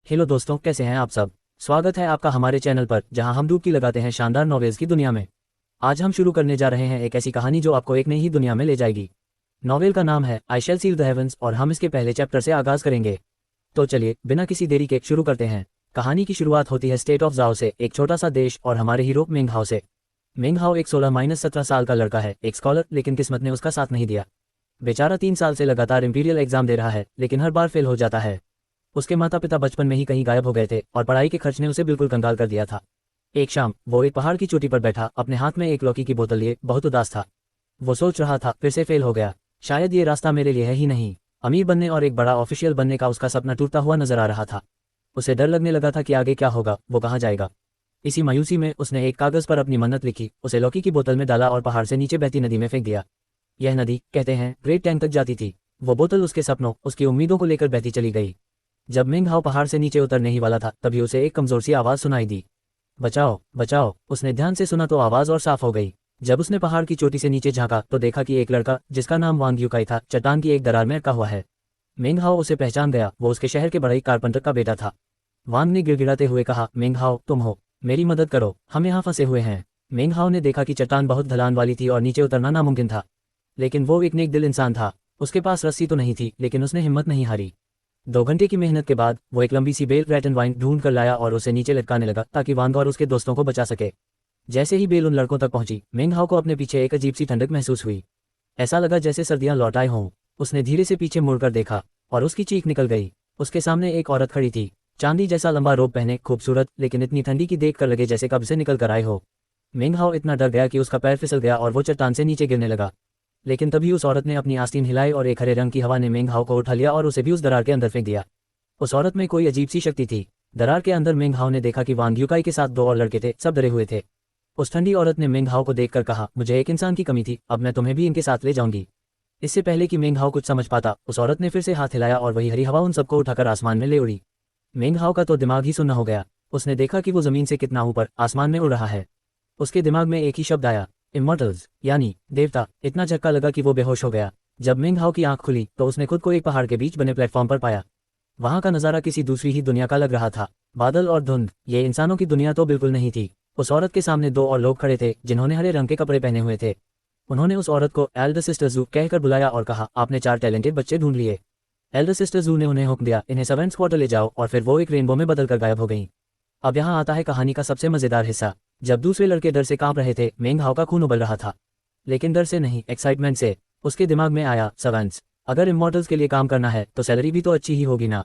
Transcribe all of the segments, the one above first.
Hello दोस्तों, कैसे हैं आप सब। स्वागत है आपका हमारे चैनल पर, जहां हम डुबकी लगाते हैं शानदार नॉवेल्स की दुनिया में। आज हम शुरू करने जा रहे हैं एक ऐसी कहानी जो आपको एक नई ही दुनिया में ले जाएगी। नॉवेल का नाम है आई शैल सील द हेवंस और हम इसके पहले चैप्टर से आगाज करेंगे। तो चलिए बिना किसी देरी के शुरू करते हैं। कहानी की शुरुआत होती है स्टेट ऑफ जाओ से, एक छोटा सा देश, और हमारे हीरो मेंग हाओ से। मेंग हाओ एक 16-17 साल का लड़का है, एक स्कॉलर, लेकिन किस्मत ने उसका साथ नहीं दिया। बेचारा 3 साल से लगातार इंपीरियल एग्जाम दे रहा है, लेकिन हर बार फेल हो जाता है। उसके माता पिता बचपन में ही कहीं गायब हो गए थे और पढ़ाई के खर्च ने उसे बिल्कुल कंगाल कर दिया था। एक शाम वो एक पहाड़ की चोटी पर बैठा अपने हाथ में एक लौकी की बोतल लिए बहुत उदास था। वो सोच रहा था, फिर से फेल हो गया, शायद ये रास्ता मेरे लिए है ही नहीं। अमीर बनने और एक बड़ा ऑफिशियल बनने का उसका सपना टूटता हुआ नजर आ रहा था। उसे डर लगने लगा था कि आगे क्या होगा, वो कहाँ जाएगा। इसी मायूसी में उसने एक कागज पर अपनी मन्नत लिखी, उसे लौकी की बोतल में डाला और पहाड़ से नीचे बहती नदी में फेंक दिया। यह नदी, कहते हैं, ग्रेट टैंक तक जाती थी। वो बोतल उसके सपनों, उसकी उम्मीदों को लेकर बहती चली गई। जब मेंग हाओ पहाड़ से नीचे उतरने ही वाला था, तभी उसे एक कमजोर सी आवाज सुनाई दी। बचाओ बचाओ। उसने ध्यान से सुना तो आवाज और साफ हो गई। जब उसने पहाड़ की चोटी से नीचे झांका तो देखा कि एक लड़का, जिसका नाम वांग यूकाई था, चट्टान की एक दरार में अटका हुआ है। मेंग हाओ उसे पहचान गया, वो उसके शहर के बड़ई कारपेंटर का बेटा था। वांग ने गिड़गिड़ाते हुए कहा, मेंग हाओ तुम हो, मेरी मदद करो, हम यहाँ फंसे हुए हैं। मेंग हाओ ने देखा कि चट्टान बहुत ढलान वाली थी और नीचे उतरना नामुमकिन था। लेकिन वो एक नेक दिल इंसान था। उसके पास रस्सी तो नहीं थी, लेकिन उसने हिम्मत नहीं हारी। 2 घंटे की मेहनत के बाद वो एक लंबी सी बेल रेट एंड वाइन ढूंढ कर लाया और उसे नीचे लटकाने लगा ताकि वांग और उसके दोस्तों को बचा सके। जैसे ही बेल उन लड़कों तक पहुंची, मेंग हाओ को अपने पीछे एक अजीब सी ठंडक महसूस हुई। ऐसा लगा जैसे सर्दियां लौट आए हों। उसने धीरे से पीछे मुड़कर देखा और उसकी चीख निकल गई। उसके सामने एक औरत खड़ी थी, चांदी जैसा लंबा रोब पहने, खूबसूरत, लेकिन इतनी ठंडी की देख कर लगे जैसे कब से निकल कर आए हो। मेंग हाओ इतना डर गया कि उसका पैर फिसल गया और वो चट्टान से नीचे गिरने लगा। लेकिन तभी उस औरत ने अपनी आस्तीन हिलाई और एक हरे रंग की हवा ने मेंग हाओ को उठा लिया और उसे भी उस दरार के अंदर फेंक दिया। उस औरत में कोई अजीब सी शक्ति थी। दरार के अंदर मेंग हाओ ने देखा कि वांग यूकाई के साथ 2 और लड़के थे, सब डरे हुए थे। उस ठंडी औरत ने मेंग हाओ को देखकर कहा, मुझे एक इंसान की कमी थी, अब मैं तुम्हें भी इनके साथ ले जाऊंगी। इससे पहले कि मेंग हाओ कुछ समझ पाता, उस औरत ने फिर से हाथ हिलाया और वही हरी हवा उन सबको उठाकर आसमान में ले उड़ी। मेंग हाओ का तो दिमाग ही सुन्न हो गया। उसने देखा कि वो जमीन से कितना ऊपर आसमान में उड़ रहा है। उसके दिमाग में एक ही शब्द आया, इमॉर्टल्स, यानी देवता। इतना झटका लगा कि वो बेहोश हो गया। जब मेंग हाओ की आंख खुली तो उसने खुद को एक पहाड़ के बीच बने प्लेटफॉर्म पर पाया। वहां का नजारा किसी दूसरी ही दुनिया का लग रहा था। बादल और धुंध, ये इंसानों की दुनिया तो बिल्कुल नहीं थी। उस औरत के सामने 2 और लोग खड़े थे जिन्होंने हरे रंग के कपड़े पहने हुए थे। उन्होंने उस औरत को एल्डर सिस्टर जू कहकर बुलाया और कहा, आपने 4 टैलेंटेड बच्चे ढूंढ लिए। एल्डर सिस्टर जू ने उन्हें हुक्म दिया, इन्हें सर्वेंट्स क्वार्टर ले जाओ, और फिर वो एक रेनबो में बदलकर गायब हो गईं। अब यहाँ आता है कहानी का सबसे मजेदार हिस्सा। जब दूसरे लड़के डर से कांप रहे थे, मेंग हाओ का खून उबल रहा था। लेकिन डर से नहीं, एक्साइटमेंट से। उसके दिमाग में आया, सर्वेंट्स, अगर इमॉर्टल्स के लिए काम करना है तो सैलरी भी तो अच्छी ही होगी ना।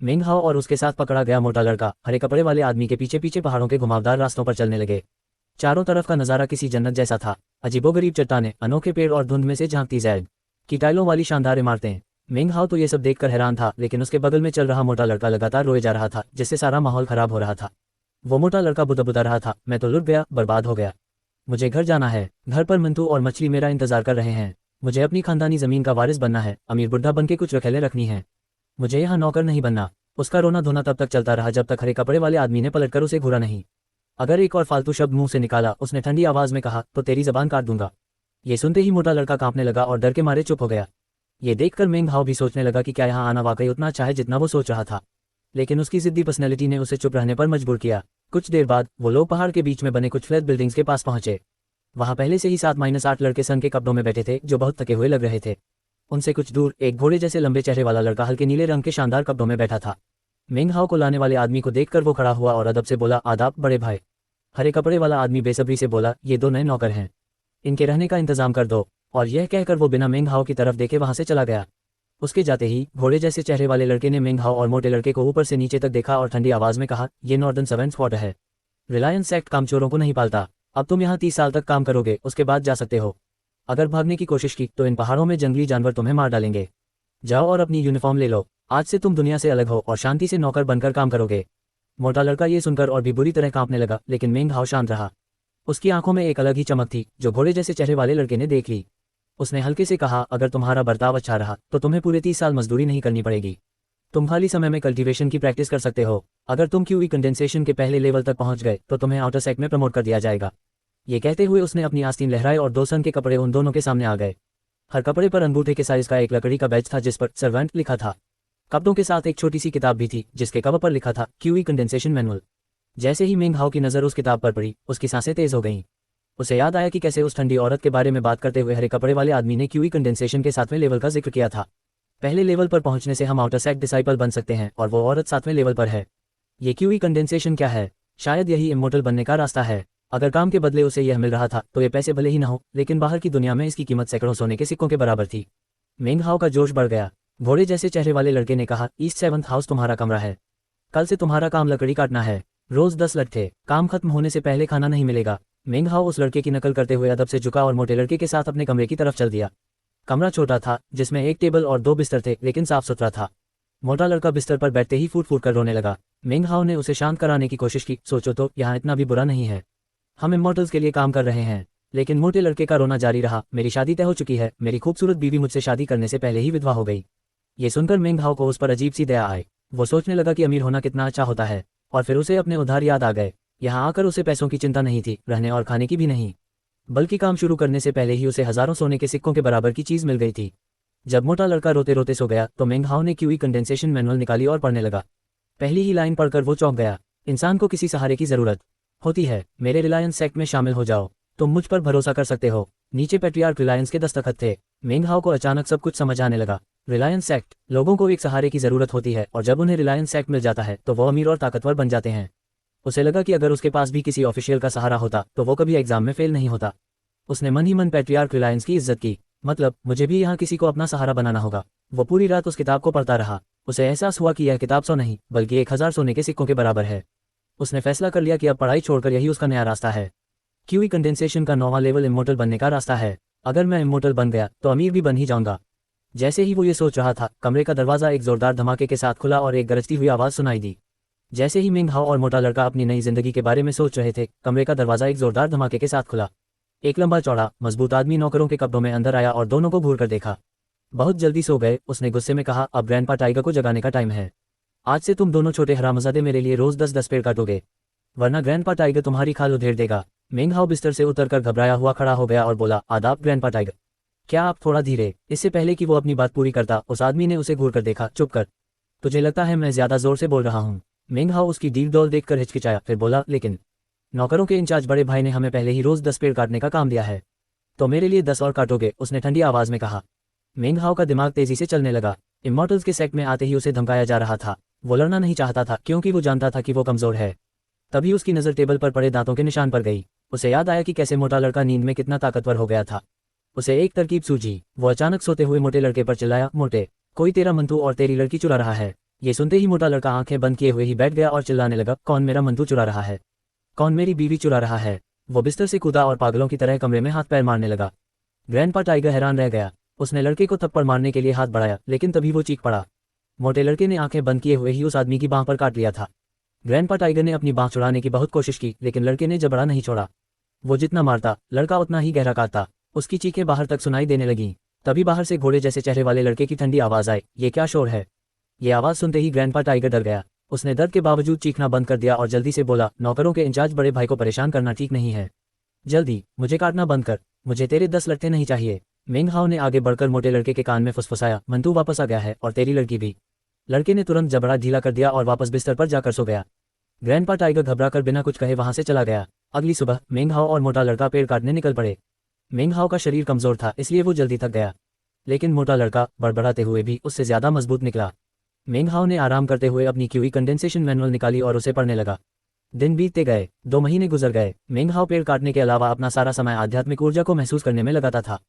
मेंग हाओ और उसके साथ पकड़ा गया मोटा लड़का हरे कपड़े वाले आदमी के पीछे पीछे पहाड़ों के घुमावदार रास्तों पर चलने लगे। चारों तरफ का नजारा किसी जन्नत जैसा था। अजीबोगरीब चट्टानें, अनोखे पेड़ और धुंध में से झांकती जैद की टाइलों वाली शानदार इमारतें। मेंग हाओ तो ये सब देखकर हैरान था, लेकिन उसके बगल में चल रहा मोटा लड़का लगातार रोए जा रहा था, जिससे सारा माहौल खराब हो रहा था। वो मोटा लड़का बुदा रहा था, मैं तो लुट गया, बर्बाद हो गया। मुझे घर जाना है, घर पर मंतू और मछली मेरा इंतजार कर रहे हैं। मुझे अपनी खानदानी जमीन का वारिस बनना है, अमीर बुढ़ा बन के कुछ रखेले रखनी है। मुझे यहाँ नौकर नहीं बनना। उसका रोना धोना तब तक चलता रहा जब तक हरे कपड़े वाले आदमी ने पलटकर उसे घूरा नहीं। अगर एक और फालतू शब्द मुंह से निकाला, उसने ठंडी आवाज में कहा, तो तेरी जबान काट दूंगा। ये सुनते ही मोटा लड़का कांपने लगा और डर के मारे चुप हो गया। ये देखकर मेंग हाओ भी सोचने लगा कि क्या यहाँ आना वाकई उतना अच्छा है जितना वो सोच रहा था। लेकिन उसकी जिद्दी पर्सनैलिटी ने उसे चुप रहने पर मजबूर किया। कुछ देर बाद वो लोग पहाड़ के बीच में बने कुछ फ्लैट बिल्डिंग्स के पास पहुंचे। वहां पहले से ही 7-8 लड़के सन के कपड़ों में बैठे थे, जो बहुत थके हुए लग रहे थे। उनसे कुछ दूर एक घोड़े जैसे लंबे चेहरे वाला लड़का हल्के नीले रंग के शानदार कपड़ों में बैठा था। मेंग हाओ को लाने वाले आदमी को देखकर वो खड़ा हुआ और अदब से बोला, आदाब बड़े भाई। हरे कपड़े वाला आदमी बेसब्री से बोला, ये 2 नए नौकर हैं, इनके रहने का इंतजाम कर दो। और यह कहकर वो बिना मेंग हाओ की तरफ देखे वहां से चला गया। उसके जाते ही घोड़े जैसे चेहरे वाले लड़के ने मेंग हाओ और मोटे लड़के को ऊपर से नीचे तक देखा और ठंडी आवाज में कहा, ये नॉर्दर्न सर्वेंट्स क्वार्टर है। रिलायंस एक्ट कामचोरों को नहीं पालता। अब तुम यहाँ 30 साल तक काम करोगे, उसके बाद जा सकते हो। अगर भागने की कोशिश की तो इन पहाड़ों में जंगली जानवर तुम्हें मार डालेंगे। जाओ और अपनी यूनिफॉर्म ले लो, आज से तुम दुनिया से अलग हो और शांति से नौकर बनकर काम करोगे। मोटा लड़का ये सुनकर और भी बुरी तरह कांपने लगा, लेकिन मेंग हाओ शांत रहा। उसकी आंखों में एक अलग ही चमक थी, जो घोड़े जैसे चेहरे वाले लड़के ने देख ली। उसने हल्के से कहा, अगर तुम्हारा बर्ताव अच्छा रहा तो तुम्हें पूरे 30 साल मजदूरी नहीं करनी पड़ेगी। तुम खाली समय में कल्टीवेशन की प्रैक्टिस कर सकते हो। अगर तुम क्यूई कंडेंसेशन के पहले लेवल तक पहुंच गए तो तुम्हें आउटर सेक्ट में प्रमोट कर दिया जाएगा। ये कहते हुए उसने अपनी आस्तीन लहराई और 2 सन के कपड़े उन दोनों के सामने आ गए। हर कपड़े पर अंगूठे के साइज का एक लकड़ी का बैच था जिस पर सर्वेंट लिखा था। कपड़ों के साथ एक छोटी सी किताब भी थी जिसके कवर पर लिखा था क्यूई कंडेंसेशन मैनुअल। जैसे ही मेंग हाओ की नज़र उस किताब पर पड़ी, उसकी सांसें तेज हो गईं। उसे याद आया कि कैसे उस ठंडी औरत के बारे में बात करते हुए हरे कपड़े वाले आदमी ने क्यूई कंडेंसेशन के 7वें लेवल का जिक्र किया था। पहले लेवल पर पहुंचने से हम आउटर सेक्ट डिसाइपल बन सकते हैं और वो औरत 7वें लेवल पर है। ये क्यूई कंडेंसेशन क्या है? शायद यही इमोर्टल बनने का रास्ता है। अगर काम के बदले उसे यह मिल रहा था तो ये पैसे भले ही ना हो, लेकिन बाहर की दुनिया में इसकी कीमत सैकड़ों सोने के सिक्कों के बराबर थी। मेंग हाओ का जोश बढ़ गया। घोड़े जैसे चेहरे वाले लड़के ने कहा, ईस्ट 7th हाउस तुम्हारा कमरा है। कल से तुम्हारा काम लकड़ी काटना है। रोज 10 लट्ठे। काम खत्म होने से पहले खाना नहीं मिलेगा। मेंग हाओ उस लड़के की नकल करते हुए अदब से झुका और मोटे लड़के के साथ अपने कमरे की तरफ चल दिया। कमरा छोटा था, जिसमें एक टेबल और 2 बिस्तर थे, लेकिन साफ सुथरा था। मोटा लड़का बिस्तर पर बैठते ही फूट फूट कर रोने लगा। मेंग हाओ ने उसे शांत कराने की कोशिश की। सोचो तो, यहाँ इतना भी बुरा नहीं है। हम इमॉर्टल्स के लिए काम कर रहे हैं। लेकिन मोटे लड़के का रोना जारी रहा। मेरी शादी तय हो चुकी है। मेरी खूबसूरत बीवी मुझसे शादी करने से पहले ही विधवा हो गई। ये सुनकर मेंग हाओ को उस पर अजीब सी दया आई। वो सोचने लगा कि अमीर होना कितना अच्छा होता है, और फिर उसे अपने उधार याद आ गए। यहाँ आकर उसे पैसों की चिंता नहीं थी, रहने और खाने की भी नहीं, बल्कि काम शुरू करने से पहले ही उसे हजारों सोने के सिक्कों के बराबर की चीज मिल गई थी। जब मोटा लड़का रोते रोते सो गया तो मेंग हाओ ने क्यूई कंडेंसेशन मैनुअल निकाली और पढ़ने लगा। पहली ही लाइन पढ़कर वो चौंक गया। इंसान को किसी सहारे की जरूरत होती है। मेरे रिलायंस सेक्ट में शामिल हो जाओ। तुम मुझ पर भरोसा कर सकते हो। नीचे पैट्रियार्क रिलायंस के दस्तखत थे। मेंग हाओ को अचानक सब कुछ समझ आने लगा। रिलायंस सेक्ट, लोगों को एक सहारे की जरूरत होती है, और जब उन्हें रिलायंस सेक्ट मिल जाता है तो वो अमीर और ताकतवर बन जाते हैं। उसे लगा कि अगर उसके पास भी किसी ऑफिशियल का सहारा होता तो वो कभी एग्जाम में फेल नहीं होता। उसने मन ही मन पैट्रियार्क रिलायंस की इज्जत की। मतलब, मुझे भी यहाँ किसी को अपना सहारा बनाना होगा। वो पूरी रात उस किताब को पढ़ता रहा। उसे एहसास हुआ कि यह किताब 100 नहीं, बल्कि 1000 सोने के सिक्कों के बराबर है। उसने फैसला कर लिया कि अब पढ़ाई छोड़कर यही उसका नया रास्ता है। क्यूई कंडेंसेशन का 9वां लेवल इमोर्टल बनने का रास्ता है। अगर मैं इमोर्टल बन गया तो अमीर भी बन ही जाऊंगा। जैसे ही वो ये सोच रहा था, कमरे का दरवाजा एक जोरदार धमाके के साथ खुला और एक गरजती हुई आवाज सुनाई दी। जैसे ही मेंग हाओ और मोटा लड़का अपनी नई जिंदगी के बारे में सोच रहे थे, कमरे का दरवाजा एक जोरदार धमाके के साथ खुला। एक लंबा चौड़ा मजबूत आदमी नौकरों के कपड़ों में अंदर आया और दोनों को घूर कर देखा। बहुत जल्दी सो गए, उसने गुस्से में कहा। अब ग्रैंडपा टाइगर को जगाने का टाइम है। आज से तुम दोनों छोटे हरामजादे मेरे लिए रोज 10-10 पेड़ काटोगे, वरना ग्रैंडपा टाइगर तुम्हारी खाल उधेड़ देगा। मेंग हाओ बिस्तर से उतरकर घबराया हुआ खड़ा हो गया और बोला, आदाब ग्रैंडपा टाइगर। क्या आप थोड़ा धीरे? इससे पहले कि वो अपनी बात पूरी करता, उस आदमी ने उसे घूर कर देखा। चुप कर, तुझे लगता है मैं ज्यादा जोर से बोल रहा हूँ? मेंग हाओ उसकी डील डॉल देखकर हिचकिचाया, फिर बोला, लेकिन नौकरों के इंचार्ज बड़े भाई ने हमें पहले ही रोज 10 पेड़ काटने का काम दिया है, तो मेरे लिए 10 और काटोगे? उसने ठंडी आवाज में कहा। मेंग हाओ का दिमाग तेजी से चलने लगा। इमॉर्टल्स के सेक्ट में आते ही उसे धमकाया जा रहा था। वो लड़ना नहीं चाहता था, क्योंकि वो जानता था कि वो कमजोर है। तभी उसकी नजर टेबल पर पड़े दांतों के निशान पर गई। उसे याद आया कि कैसे मोटा लड़का नींद में कितना ताकतवर हो गया था। उसे एक तरकीब सूझी। वो अचानक सोते हुए मोटे लड़के पर चिल्लाया, मोटे, कोई तेरा मंतू और तेरी लड़की चुरा रहा है। ये सुनते ही मोटा लड़का आंखें बंद किए हुए ही बैठ गया और चिल्लाने लगा, कौन मेरा मंतू चुरा रहा है? कौन मेरी बीवी चुरा रहा है? वो बिस्तर से कूदा और पागलों की तरह कमरे में हाथ पैर मारने लगा। ग्रैंडपा टाइगर हैरान रह गया। उसने लड़के को थप्पड़ मारने के लिए हाथ बढ़ाया, लेकिन तभी वो चीख पड़ा। मोटे लड़के ने आंखें बंद किए हुए ही उस आदमी की बांह पर काट लिया था। ग्रैंडपा टाइगर ने अपनी बांह छुड़ाने की बहुत कोशिश की, लेकिन लड़के ने जबड़ा नहीं छोड़ा। वो जितना मारता, लड़का उतना ही गहरा काटता। उसकी चीखें बाहर तक सुनाई देने लगीं। तभी बाहर से घोड़े जैसे चेहरे वाले लड़के की ठंडी आवाज आई, ये क्या शोर है? ये आवाज सुनते ही ग्रैंडपा टाइगर डर गया। उसने दर्द के बावजूद चीखना बंद कर दिया और जल्दी से बोला, नौकरों के इंचार्ज बड़े भाई को परेशान करना ठीक नहीं है। जल्दी मुझे काटना बंद कर। मुझे तेरे 10 लट्ठे नहीं चाहिए। मेंग हाओ ने आगे बढ़कर मोटे लड़के के कान में फुसफुसाया, मंतू वापस आ गया है और तेरी लड़की भी। लड़के ने तुरंत जबड़ा ढीला कर दिया और वापस बिस्तर पर जाकर सो गया। ग्रैंडपा टाइगर घबराकर बिना कुछ कहे वहां से चला गया। अगली सुबह मेंग हाओ और मोटा लड़का पेड़ काटने निकल पड़े। मेंग हाओ का शरीर कमजोर था, इसलिए वो जल्दी थक गया, लेकिन मोटा लड़का बड़बड़ाते हुए भी उससे ज्यादा मजबूत निकला। मेंग हाओ ने आराम करते हुए अपनी क्यूई कंडेंसेशन मैनुअल निकाली और उसे पढ़ने लगा। दिन बीतते गए, 2 महीने गुजर गए। मेंग हाओ पेड़ काटने के अलावा अपना सारा समय आध्यात्मिक ऊर्जा को महसूस करने में लगाता था।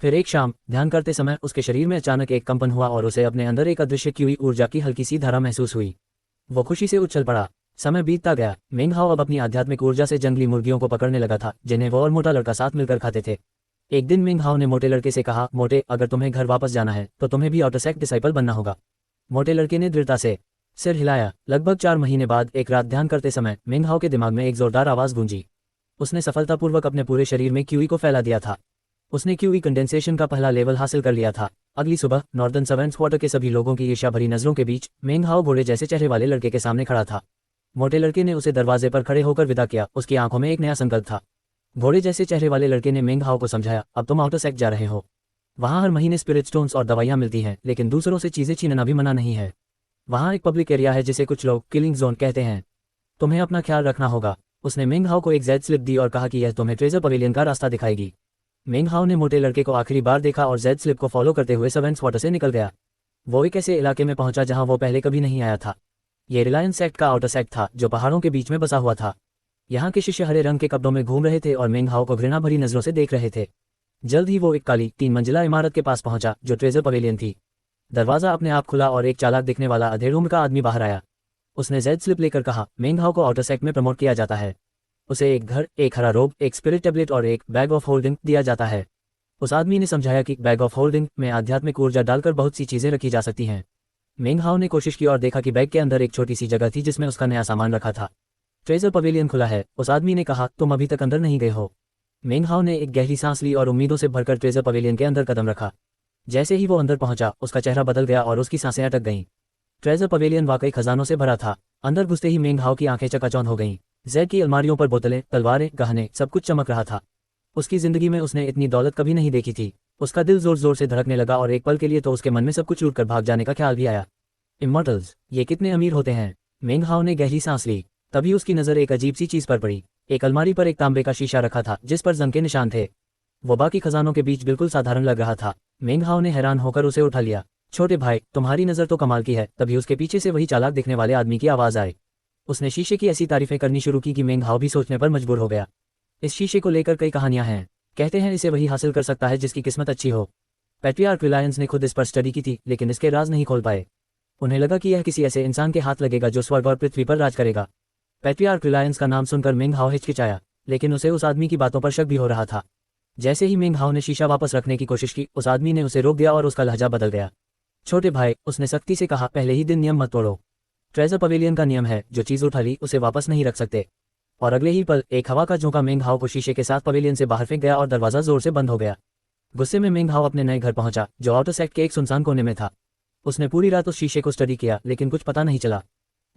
फिर एक शाम ध्यान करते समय उसके शरीर में अचानक एक कंपन हुआ और उसे अपने अंदर एक अदृश्य क्यूई ऊर्जा की हल्की सी धारा महसूस हुई। वो खुशी से उछल पड़ा। समय बीतता गया। मेंग हाओ अब अपनी आध्यात्मिक ऊर्जा से जंगली मुर्गियों को पकड़ने लगा था, जिन्हें वो और मोटा लड़का साथ मिलकर खाते थे। एक दिन मेंग हाओ ने मोटे लड़के से कहा, मोटे, अगर तुम्हें घर वापस जाना है तो तुम्हें भी आउटर सेक्ट डिसाइपल बनना होगा। मोटे लड़के ने दृढ़ता से सिर हिलाया। लगभग 4 महीने बाद एक रात ध्यान करते समय मेंग हाओ के दिमाग में एक जोरदार आवाज गूंजी। उसने सफलतापूर्वक अपने पूरे शरीर में क्यूई को फैला दिया था। उसने क्यूई कंडेंसेशन का पहला लेवल हासिल कर लिया था। अगली सुबह नॉर्दर्न 7th क्वार्टर के सभी लोगों की ईर्ष्या भरी नजरों के बीच मेंग हाओ घोड़े जैसे चेहरे वाले लड़के के सामने खड़ा था। मोटे लड़के ने उसे दरवाजे पर खड़े होकर विदा किया। उसकी आंखों में एक नया संकल्प था। घोड़े जैसे चेहरे वाले लड़के ने मेंग हाओ को समझाया, अब तुम आउटर सेक्ट जा रहे हो। वहां हर महीने स्पिरिट स्टोन्स और दवाइयां मिलती हैं, लेकिन दूसरों से चीजें छीनना भी मना नहीं है। वहाँ एक पब्लिक एरिया है जिसे कुछ लोग किलिंग जोन कहते हैं। तुम्हें अपना ख्याल रखना होगा। उसने मेंग हाओ को एक जेड स्लिप दी और कहा कि यह तुम्हें ट्रेजर पवेलियन का रास्ता दिखाएगी। मेंग हाओ ने मोटे लड़के को आखिरी बार देखा और जेड स्लिप को फॉलो करते हुए सर्वेंट्स क्वार्टर से निकल गया। वो एक ऐसे इलाके में पहुंचा जहां वो पहले कभी नहीं आया था। ये रिलायंस सेक्ट का आउटर सेक्ट था जो पहाड़ों के बीच में बसा हुआ था। यहाँ के शिष्य हरे रंग के कपड़ों में घूम रहे थे और मेंग हाओ को घृणा भरी नजरों से देख रहे थे। जल्द ही वो एक काली 3 मंजिला इमारत के पास पहुंचा जो ट्रेजर पवेलियन थी। दरवाजा अपने आप खुला और एक चालाक दिखने वाला अंधेरे उम्र का आदमी बाहर आया। उसने जेड स्लिप लेकर कहा, मेंग हाओ को आउटर सेक्ट में प्रमोट किया जाता है। उसे एक घर, एक हरा रोब, एक स्पिरिट टेबलेट और एक बैग ऑफ होल्डिंग दिया जाता है। उस आदमी ने समझाया कि बैग ऑफ होल्डिंग में आध्यात्मिक ऊर्जा डालकर बहुत सी चीजें रखी जा सकती हैं। मेंग हाओ ने कोशिश की और देखा कि बैग के अंदर एक छोटी सी जगह थी जिसमें उसका नया सामान रखा था। ट्रेजर पवेलियन खुला है, उस आदमी ने कहा। तुम अभी तक अंदर नहीं गए हो। मेंग हाओ ने एक गहरी सांस ली और उम्मीदों से भरकर ट्रेजर पवेलियन के अंदर कदम रखा। जैसे ही वो अंदर पहुंचा, उसका चेहरा बदल गया और उसकी सांसें अटक गईं। ट्रेजर पवेलियन वाकई खजानों से भरा था। अंदर घुसते ही मेंग हाओ की आंखें चकाचौंध हो गईं। जेड की अलमारियों पर बोतलें, तलवारें, गहने, सब कुछ चमक रहा था। उसकी जिंदगी में उसने इतनी दौलत कभी नहीं देखी थी। उसका दिल जोर जोर से धड़कने लगा और एक पल के लिए तो उसके मन में सब कुछ लूट कर भाग जाने का ख्याल भी आया। इमॉर्टल्स, ये कितने अमीर होते हैं। मेंग हाओ ने गहरी सांस ली। तभी उसकी नजर एक अजीब सी चीज पर पड़ी। एक अलमारी पर एक तांबे का शीशा रखा था जिस पर जंग के निशान थे। वो बाकी खजानों के बीच बिल्कुल साधारण लग रहा था। मेंग हाओ ने हैरान होकर उसे उठा लिया। छोटे भाई, तुम्हारी नजर तो कमाल की है। तभी उसके पीछे से वही चालाक दिखने वाले आदमी की आवाज आई। उसने शीशे की ऐसी तारीफें करनी शुरू की कि मेंग हाओ भी सोचने पर मजबूर हो गया। इस शीशे को लेकर कई कहानियां हैं। कहते हैं इसे वही हासिल कर सकता है जिसकी किस्मत अच्छी हो। पैट्रियार्क रिलायंस ने खुद इस पर स्टडी की थी लेकिन इसके राज नहीं खोल पाए। उन्हें लगा कि यह किसी ऐसे इंसान के हाथ लगेगा जो स्वर्ग और पृथ्वी पर राज करेगा। पैट्रियार्क रिलायंस का नाम सुनकर मेंग हाओ हिचकिचाया, लेकिन उसे उस आदमी की बातों पर शक भी हो रहा था। जैसे ही मेंग हाओ ने शीशा वापस रखने की कोशिश की, उस आदमी ने उसे रोक दिया और उसका लहजा बदल गया। छोटे भाई, उसने सख्ती से कहा, पहले ही दिन नियम मत तोड़ो। ट्रेजर पवेलियन का नियम है, जो चीज उठा ली उसे वापस नहीं रख सकते। और अगले ही पल एक हवा का झोंका मेंग हाओ को शीशे के साथ पवेलियन से बाहर फेंक गया और दरवाजा जोर से बंद हो गया। गुस्से में मेंग हाओ अपने नए घर पहुंचा जो आउटर सेक्ट के एक सुनसान कोने में था। उसने पूरी रात उस शीशे को स्टडी किया लेकिन कुछ पता नहीं चला।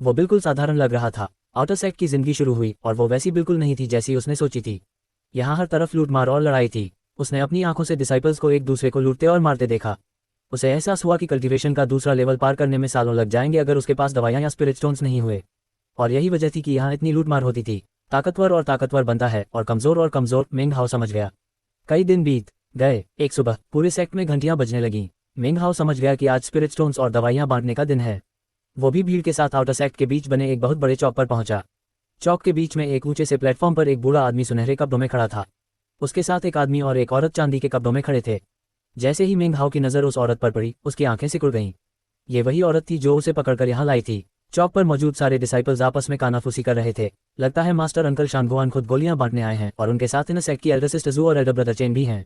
वो बिल्कुल साधारण लग रहा था। आउटर सेक्ट की जिंदगी शुरू हुई और वो वैसी बिल्कुल नहीं थी जैसी उसने सोची थी। यहाँ हर तरफ लूटमार और लड़ाई थी। उसने अपनी आंखों से डिसाइपल्स को एक दूसरे को लूटते और मारते देखा। उसे एहसास हुआ कि कल्टीवेशन का दूसरा लेवल पार करने में सालों लग जाएंगे अगर उसके पास दवाइयां या स्पिरिट स्टोन्स नहीं हुए। और यही वजह थी कि यहाँ इतनी लूटमार होती थी। ताकतवर और ताकतवर बनता है और कमजोर, मेंग हाओ समझ गया। कई दिन बीत गए। एक सुबह पूरे सेक्ट में घंटियां बजने लगीं। मेंग हाओ समझ गया कि आज स्पिरिट स्टोन्स और दवाइयां बांटने का दिन है। वो भी भीड़ के साथ आउटर सेक्ट के बीच बने एक बहुत बड़े चौक पर पहुंचा। चौक के बीच में एक ऊंचे से प्लेटफॉर्म पर एक बूढ़ा आदमी सुनहरे कपड़ों में खड़ा था। उसके साथ एक आदमी और एक औरत चांदी के कपड़ों में खड़े थे। जैसे ही मेंग हाओ की नजर उस औरत पर पड़ी, उसकी आंखें सिकुड़ गईं। ये वही औरत थी जो उसे पकड़कर यहाँ लाई थी। चौक पर मौजूद सारे डिसाइपल्स आपस में कानाफूसी कर रहे थे। लगता है मास्टर अंकल शानगुआन खुद गोलियां बांटने आए हैं और उनके साथ इन सेक्ट की एल्डर सिस्टर जू और एल्डर ब्रदर चेन भी हैं।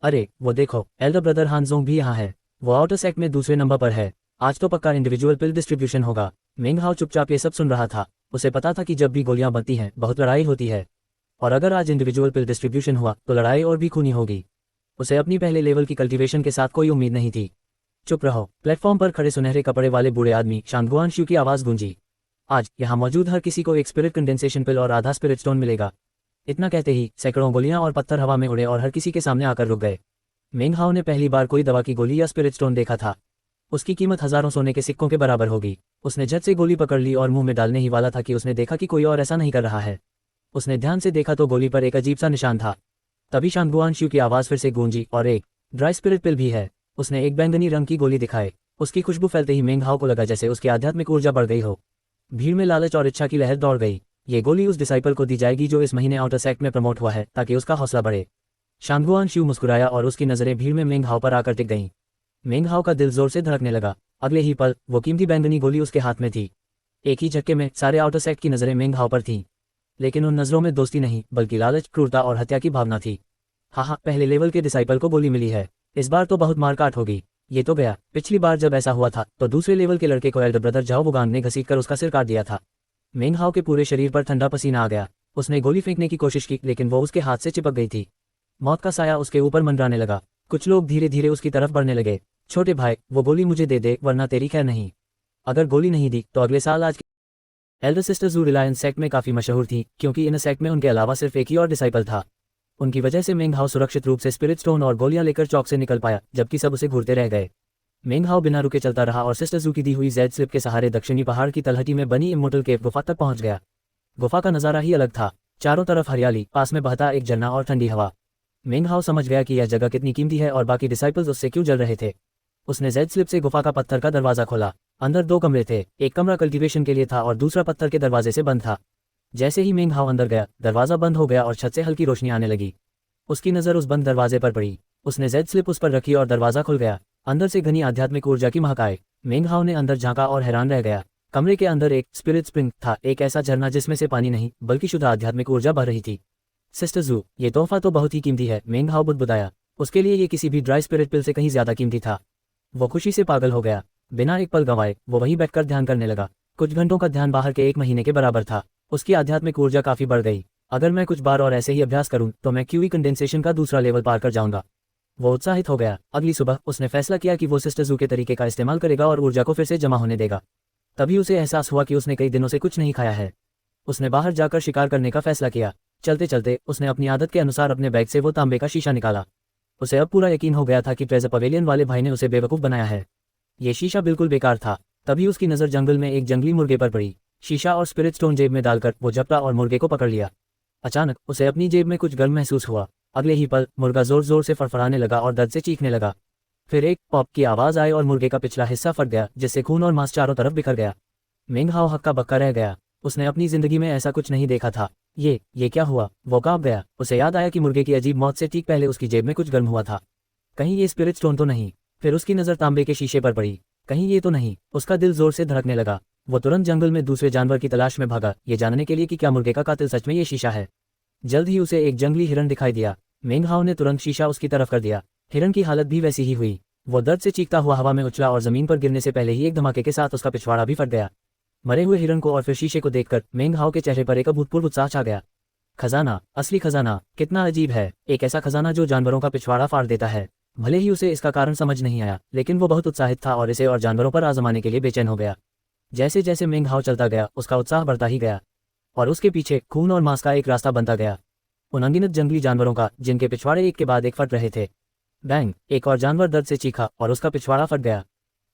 अरे वो देखो, एल्डर ब्रदर हानजोंग भी यहाँ है। वो आउटर सेक्ट में दूसरे नंबर पर है। आज तो पक्का इंडिविजुअल पिल डिस्ट्रीब्यूशन होगा। मेंग हाओ चुपचाप ये सब सुन रहा था। उसे पता था कि जब भी गोलियां बनती हैं बहुत लड़ाई होती है, और अगर आज इंडिविजुअल पिल डिस्ट्रीब्यूशन हुआ तो लड़ाई और भी खूनी होगी। उसे अपनी पहले लेवल की कल्टीवेशन के साथ कोई उम्मीद नहीं थी। चुप रहो। प्लेटफॉर्म पर खड़े सुनहरे कपड़े वाले बूढ़े आदमी शानगुआन श्यू की आवाज गूंजी। आज यहाँ मौजूद हर किसी को एक स्पिरिट कंडेंसेशन पिल और आधा स्पिरिट स्टोन मिलेगा। इतना कहते ही सैकड़ों गोलियां और पत्थर हवा में उड़े और हर किसी के सामने आकर रुक गए। मेंग हाओ ने पहली बार कोई दवा की गोली या स्पिरिट स्टोन देखा था। उसकी कीमत हजारों सोने के सिक्कों के बराबर होगी। उसने झट से गोली पकड़ ली और मुंह में डालने ही वाला था कि उसने देखा कि कोई और ऐसा नहीं कर रहा है। उसने ध्यान से देखा तो गोली पर एक अजीब सा निशान था। तभी शानगुआन श्यू की आवाज फिर से गूंजी, और एक ड्राई स्पिरिट पिल भी है। उसने एक बैंगनी रंग की गोली दिखाई। उसकी खुशबू फैलते ही मेंग हाओ को लगा जैसे उसकी आध्यात्मिक ऊर्जा बढ़ गई हो। भीड़ में लालच और इच्छा की लहर दौड़ गई। ये गोली उस डिसाइपल को दी जाएगी जो इस महीने आउटर सेक्ट में प्रमोट हुआ है, ताकि उसका हौसला बढ़े। शानगुआन श्यू मुस्कुराया और उसकी नजरें भीड़ में मेंग हाओ पर आकर टिक गईं। मेंग हाओ का दिल जोर से धड़कने लगा। अगले ही पल वो कीमती बैंगनी गोली उसके हाथ में थी। एक ही झटके में सारे आउटर सेक्ट की नजरें मेंग हाओ पर थीं। लेकिन उन नजरों में दोस्ती नहीं बल्कि लालच, क्रूरता और हत्या की भावना थी। हाँ, पहले लेवल के डिसाइपल को गोली मिली है। इस बार तो बहुत मारकाट होगी। ये तो गया। पिछली बार जब ऐसा हुआ था तो दूसरे लेवल के लड़के को एल्डर ब्रदर झाओ वुगांग ने घसीटकर उसका सिर काट दिया था। मेंग हाओ के पूरे शरीर पर ठंडा पसीना आ गया। उसने गोली फेंकने की कोशिश की लेकिन वो उसके हाथ से चिपक गई थी। मौत का साया उसके ऊपर मंडराने लगा। कुछ लोग धीरे धीरे उसकी तरफ बढ़ने लगे। छोटे भाई, वो गोली मुझे दे दे वरना तेरी खैर नहीं। अगर गोली नहीं दी तो अगले साल आज एल्डर सिस्टर जू रिलायंस सेक्ट में काफी मशहूर थी, क्योंकि इन सेक्ट में उनके अलावा सिर्फ एक ही और डिसाइपल था। उनकी वजह से मेंग हाओ सुरक्षित रूप से स्पिरिट स्टोन और गोलियां लेकर चौक से निकल पाया, जबकि सब उसे घूरते रह गए। मेंग हाओ बिना रुके चलता रहा और सिस्टर जू की दी हुई जेड स्लिप के सहारे दक्षिणी पहाड़ की तलहटी में बनी इमोर्टल केव गुफा तक पहुंच गया। गुफा का नजारा ही अलग था, चारों तरफ हरियाली, पास में बहता एक झरना और ठंडी हवा। मेंग हाओ समझ गया कि यह जगह कितनी कीमती है और बाकी डिसाइपल्स उससे क्यों जल रहे थे। उसने जेड स्लिप से गुफा का पत्थर का दरवाजा खोला। अंदर 2 कमरे थे, एक कमरा कल्टीवेशन के लिए था और दूसरा पत्थर के दरवाजे से बंद था। जैसे ही मेंग हाओ अंदर गया, दरवाजा बंद हो गया और छत से हल्की रोशनी आने लगी। उसकी नज़र उस बंद दरवाजे पर पड़ी। उसने जेड स्लिप उस पर रखी और दरवाजा खुल गया। अंदर से घनी आध्यात्मिक ऊर्जा की महक आए। मेंग हाओ ने अंदर झांका और हैरान रह गया। कमरे के अंदर एक स्पिरिट स्प्रिंग था, एक ऐसा झरना जिसमें से पानी नहीं बल्कि शुद्ध आध्यात्मिक ऊर्जा बह रही थी। सिस्टर जू, ये तोहफा तो बहुत ही कीमती है, मेंग हाओ बुदबुदाया। उसके लिए ये किसी भी ड्राई स्पिरिट पिल से कहीं ज्यादा कीमती था। वो खुशी से पागल हो गया। बिना एक पल गंवाए वो वहीं बैठकर ध्यान करने लगा। कुछ घंटों का ध्यान बाहर के 1 महीने के बराबर था। उसकी आध्यात्मिक ऊर्जा काफी बढ़ गई। अगर मैं कुछ बार और ऐसे ही अभ्यास करूं तो मैं क्यूई कंडेंसेशन का दूसरा लेवल पार कर जाऊंगा। वो उत्साहित हो गया। अगली सुबह उसने फैसला किया कि वो सिस्टर जू के तरीके का इस्तेमाल करेगा और ऊर्जा को फिर से जमा होने देगा। तभी उसे एहसास हुआ कि उसने कई दिनों से कुछ नहीं खाया है। उसने बाहर जाकर शिकार करने का फैसला किया। चलते चलते उसने अपनी आदत के अनुसार अपने बैग से वो तांबे का शीशा निकाला। उसे अब पूरा यकीन हो गया था कि ट्रेजर पवेलियन वाले भाई ने उसे बेवकूफ़ बनाया है। ये शीशा बिल्कुल बेकार था। तभी उसकी नज़र जंगल में एक जंगली मुर्गे पर पड़ी। शीशा और स्पिरिट स्टोन जेब में डालकर वो झपटा और मुर्गे को पकड़ लिया। अचानक उसे अपनी जेब में कुछ गर्म महसूस हुआ। अगले ही पल मुर्गा जोर जोर से फड़फड़ाने लगा और दर्द से चीखने लगा। फिर एक पॉप की आवाज़ आई और मुर्गे का पिछला हिस्सा फट गया, जिससे खून और मांस चारों तरफ बिखर गया। मेंग हाओ हक्का बक्का रह गया। उसने अपनी जिंदगी में ऐसा कुछ नहीं देखा था। ये क्या हुआ? वो कांप गया। उसे याद आया कि मुर्गे की अजीब मौत से ठीक पहले उसकी जेब में कुछ गर्म हुआ था। कहीं ये स्पिरिट स्टोन तो नहीं? फिर उसकी नज़र तांबे के शीशे पर पड़ी। कहीं ये तो नहीं? उसका दिल जोर से धड़कने लगा। वो तुरंत जंगल में दूसरे जानवर की तलाश में भागा, ये जानने के लिए कि क्या मुर्गे का कातिल सच में ये शीशा है। जल्द ही उसे एक जंगली हिरन दिखाई दिया। मेंग हाओ ने तुरंत शीशा उसकी तरफ कर दिया। हिरन की हालत भी वैसी ही हुई। वो दर्द से चीखता हुआ हवा में उछला और जमीन पर गिरने से पहले ही एक धमाके के साथ उसका पिछवाड़ा भी फट गया। मरे हुए हिरन को और फिर शीशे को देखकर मेंग हाओ के चेहरे पर एक अभूतपूर्व उत्साह छा गया। खजाना, असली खजाना, कितना अजीब है। एक ऐसा खजाना जो जानवरों का पिछवाड़ा फाड़ देता है। भले ही उसे इसका कारण समझ नहीं आया, लेकिन वो बहुत उत्साहित था और इसे और जानवरों पर आजमाने के लिए बेचैन हो गया। जैसे जैसे मेंग हाओ चलता गया, उसका उत्साह बढ़ता ही गया और उसके पीछे खून और मांस का एक रास्ता बनता गया। उन अनगिनत जंगली जानवरों का, जिनके पिछवाड़े एक के बाद एक फट रहे थे। बैंग, एक और जानवर दर्द से चीखा और उसका पिछवाड़ा फट गया।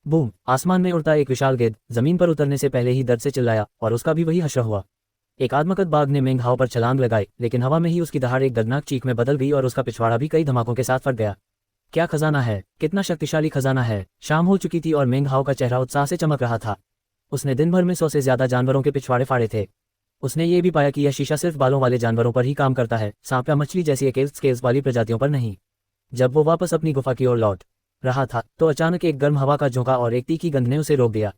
बूम, आसमान में उड़ता एक विशाल गेंद जमीन पर उतरने से पहले ही दर्द से चिल्लाया और उसका भी वही हश्र हुआ। एक आत्मकत बाघ ने मेंग हाओ पर छलांग लगाई, लेकिन हवा में ही उसकी दहाड़ एक दर्दनाक चीख में बदल गई और उसका पिछवाड़ा भी कई धमाकों के साथ फट गया। क्या खजाना है! कितना शक्तिशाली खजाना है! शाम हो चुकी थी और मेंग हाओ का चेहरा उत्साह से चमक रहा था। उसने दिन भर में 100 से ज्यादा जानवरों के पिछवाड़े फाड़े थे। उसने ये भी पाया कि यह शीशा सिर्फ बालों वाले जानवरों पर ही काम करता है, सांप या मछली जैसी स्केल्स वाली प्रजातियों पर नहीं। जब वो वापस अपनी गुफा की ओर लौट रहा था तो अचानक एक गर्म हवा का झोंका और एक तीखी गंध ने उसे रोक दिया।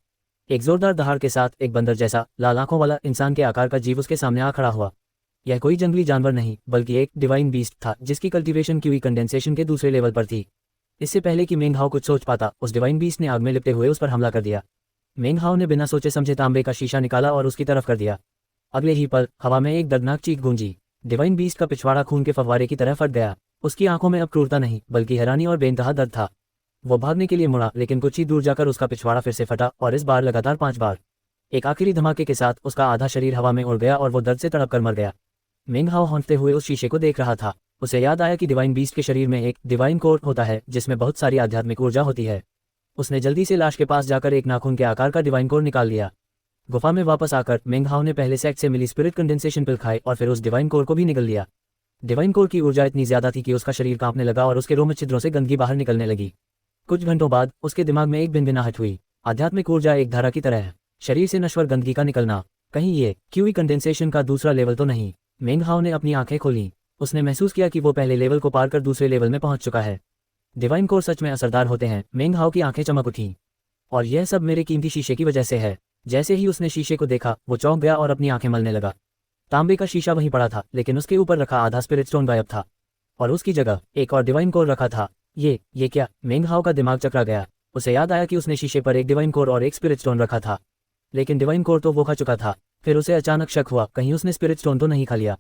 एक जोरदार दहाड़ के साथ एक बंदर जैसा लाल आंखों वाला इंसान के आकार का जीव उसके सामने आ खड़ा हुआ। यह कोई जंगली जानवर नहीं बल्कि एक डिवाइन बीस्ट था, जिसकी कल्टीवेशन क्यूई कंडेंसेशन के दूसरे लेवल पर थी। इससे पहले कि मेंग हाओ कुछ सोच पाता, उस डिवाइन बीस्ट ने आग में लिपटे हुए उस पर हमला कर दिया। मेंग हाओ ने बिना सोचे समझे तांबे का शीशा निकाला और उसकी तरफ कर दिया। अगले ही पल हवा में एक दर्दनाक चीख गूंजी। डिवाइन बीस्ट का पिछवाड़ा खून के फव्वारे की तरह फट गया। उसकी आंखों में अब क्रूरता नहीं बल्कि हैरानी और बेइंतहा दर्द था। वो भागने के लिए मुड़ा, लेकिन कुछ ही दूर जाकर उसका पिछवाड़ा फिर से फटा और इस बार लगातार 5 बार। एक आखिरी धमाके के साथ उसका आधा शरीर हवा में उड़ गया और वो दर्द से तड़प कर मर गया। मेंग हाओ हौंकते हुए उस शीशे को देख रहा था। उसे याद आया कि डिवाइन बीस्ट के शरीर में एक डिवाइन कोर होता है, जिसमें बहुत सारी आध्यात्मिक ऊर्जा होती है। उसने जल्दी से लाश के पास जाकर एक नाखून के आकार का डिवाइन कोर निकाल लिया। गुफा में वापस आकर मेंग हाओ ने पहले सेक्ट से मिली स्पिरिट कंडेंसेशन पिल खाई और फिर उस डिवाइन कोर को भी निगल लिया। डिवाइन कोर की ऊर्जा इतनी ज्यादा थी कि उसका शरीर कांपने लगा और उसके रोम छिद्रों से गंदगी बाहर निकलने लगी। कुछ घंटों बाद उसके दिमाग में एक भिनभिनाहट हुई। आध्यात्मिक ऊर्जा एक धारा की तरह है, शरीर से नश्वर गंदगी का निकलना। कहीं ये क्यूई कंडेंसेशन का दूसरा लेवल तो नहीं? मेंग हाओ ने अपनी आंखें खोली। उसने महसूस किया कि वो पहले लेवल को पार कर दूसरे लेवल में पहुंच चुका है। डिवाइन कोर सच में असरदार होते हैं। मेंग हाओ की आंखें चमक उठीं। और यह सब मेरे कीमती शीशे की वजह से है। जैसे ही उसने शीशे को देखा, वो चौंक गया और अपनी आंखें मलने लगा। तांबे का शीशा वहीं पड़ा था, लेकिन उसके ऊपर रखा आधा स्पिरिट स्टोन गायब था और उसकी जगह एक और डिवाइन कोर रखा था। ये क्या? मेंग हाओ का दिमाग चकरा गया। उसे याद आया कि उसने शीशे पर एक डिवाइन कोर और एक स्पिरिट स्टोन रखा था, लेकिन डिवाइन कोर तो वो खा चुका था। फिर उसे अचानक शक हुआ, कहीं उसने स्पिरिट स्टोन तो नहीं खा लिया।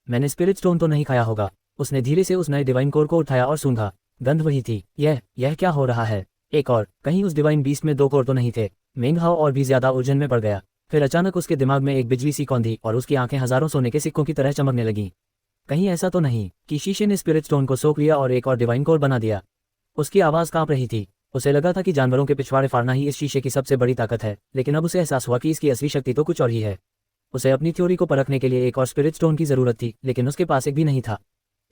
मैंने स्पिरिट स्टोन तो नहीं खाया होगा। उसने धीरे से उस नए डिवाइन कोर को उठाया और सूंघा। गंध वही थी। यह क्या हो रहा है? एक और, कहीं उस डिवाइन बीस्ट में 2 कोर तो नहीं थे? मेंग हाओ और भी ज्यादा उलझन में पड़ गया। फिर अचानक उसके दिमाग में एक बिजली सी कौंधी और उसकी आंखें हजारों सोने के सिक्कों की तरह चमकने लगीं। कहीं ऐसा तो नहीं कि शीशे ने स्पिरिट स्टोन को सोख लिया और एक और डिवाइन कोर बना दिया? उसकी आवाज कांप रही थी। उसे लगा था कि जानवरों के पिछवाड़े फाड़ना ही इस शीशे की सबसे बड़ी ताकत है, लेकिन अब उसे एहसास हुआ कि इसकी असली शक्ति तो कुछ और ही है। उसे अपनी थ्योरी को परखने के लिए एक और स्पिरिट स्टोन की जरूरत थी, लेकिन उसके पास एक भी नहीं था।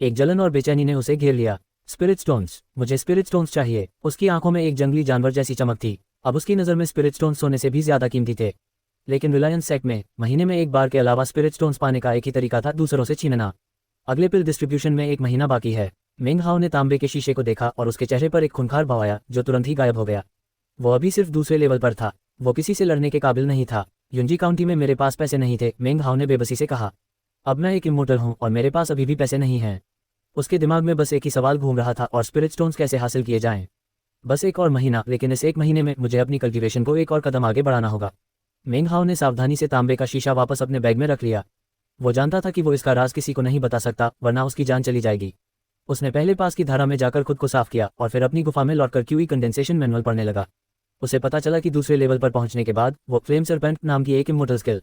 एक जलन और बेचैनी ने उसे घेर लिया। स्पिरिट स्टोन्स, मुझे स्पिरिट स्टोन्स चाहिए। उसकी आंखों में एक जंगली जानवर जैसी चमक थी। अब उसकी नज़र में स्पिरिट स्टोन्स सोने से भी ज्यादा कीमती थे। लेकिन रिलायंस सेक्ट में महीने में एक बार के अलावा स्पिरिट स्टोन्स पाने का एक ही तरीका था, दूसरों से छीनना। अगले पिल डिस्ट्रीब्यूशन में 1 महीना बाकी है। मेंग हाओ ने तांबे के शीशे को देखा और उसके चेहरे पर एक खूंखार भाव आया जो तुरंत ही गायब हो गया। वो अभी सिर्फ दूसरे लेवल पर था। वो किसी से लड़ने के काबिल नहीं था। युंजी काउंटी में मेरे पास पैसे नहीं थे, मेंग हाओ ने बेबसी से कहा। अब मैं एक इमोर्टल हूँ और मेरे पास अभी भी पैसे नहीं हैं। उसके दिमाग में बस एक ही सवाल घूम रहा था, और स्पिरिट स्टोन्स कैसे हासिल किए जाएं। बस 1 और महीना, लेकिन इस 1 महीने में मुझे अपनी कल्टीवेशन को एक और कदम आगे बढ़ाना होगा। मेंग हाओ ने सावधानी से तांबे का शीशा वापस अपने बैग में रख लिया। वो जानता था कि वो इसका राज किसी को नहीं बता सकता, वरना उसकी जान चली जाएगी। उसने पहले पास की धारा में जाकर खुद को साफ किया और फिर अपनी गुफा में लौटकर क्यूई कंडेंसेशन मैनुअल पढ़ने लगा। उसे पता चला कि दूसरे लेवल पर पहुंचने के बाद वो फ्लेम सरपेंट नाम की एक इमोर्टल स्किल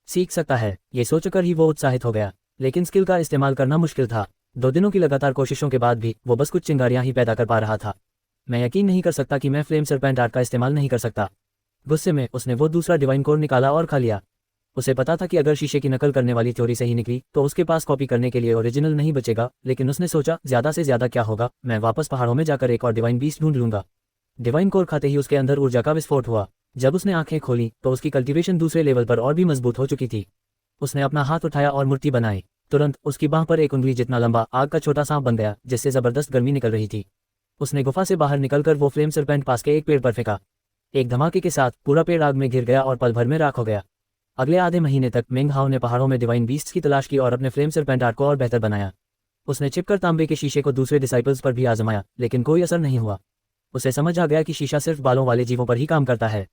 सीख सकता है। ये सोचकर ही वो उत्साहित हो गया, लेकिन स्किल का इस्तेमाल करना मुश्किल था। 2 दिनों की लगातार कोशिशों के बाद भी वो बस कुछ चिंगारियां ही पैदा कर पा रहा था। मैं यकीन नहीं कर सकता कि मैं फ्लेम सरपेंट आर्ट का इस्तेमाल नहीं कर सकता। गुस्से में उसने वो दूसरा डिवाइन कोर निकाला और खा लिया। उसे पता था कि अगर शीशे की नकल करने वाली थ्योरी सही निकली तो उसके पास कॉपी करने के लिए ओरिजिनल नहीं बचेगा, लेकिन उसने सोचा ज्यादा से ज्यादा क्या होगा, मैं वापस पहाड़ों में जाकर एक और डिवाइन बीस्ट ढूंढ लूंगा। डिवाइन कोर खाते ही उसके अंदर ऊर्जा का विस्फोट हुआ। जब उसने आंखें खोली तो उसकी कल्टीवेशन दूसरे लेवल पर और भी मजबूत हो चुकी थी। उसने अपना हाथ उठाया और मूर्ति बनाई। तुरंत उसकी बांह पर एक उंगली जितना लंबा आग का छोटा सांप बन गया, जिससे जबरदस्त गर्मी निकल रही थी। उसने गुफा से बाहर निकलकर वो फ्लेम सरपेंट पास के एक पेड़ पर फेंका। एक धमाके के साथ पूरा पेड़ आग में घिर गया और पल भर में राख हो गया। अगले आधे महीने तक मेंग हाओ ने पहाड़ों में डिवाइन बीस्ट्स की तलाश की और अपने फ्लेम सरपेंट आर्ट को और बेहतर बनाया। उसने छिपकर तांबे के शीशे को दूसरे डिसाइपल्स पर भी आजमाया, लेकिन कोई असर नहीं हुआ। उसे समझ आ गया कि शीशा सिर्फ बालों वाले जीवों पर ही काम करता है।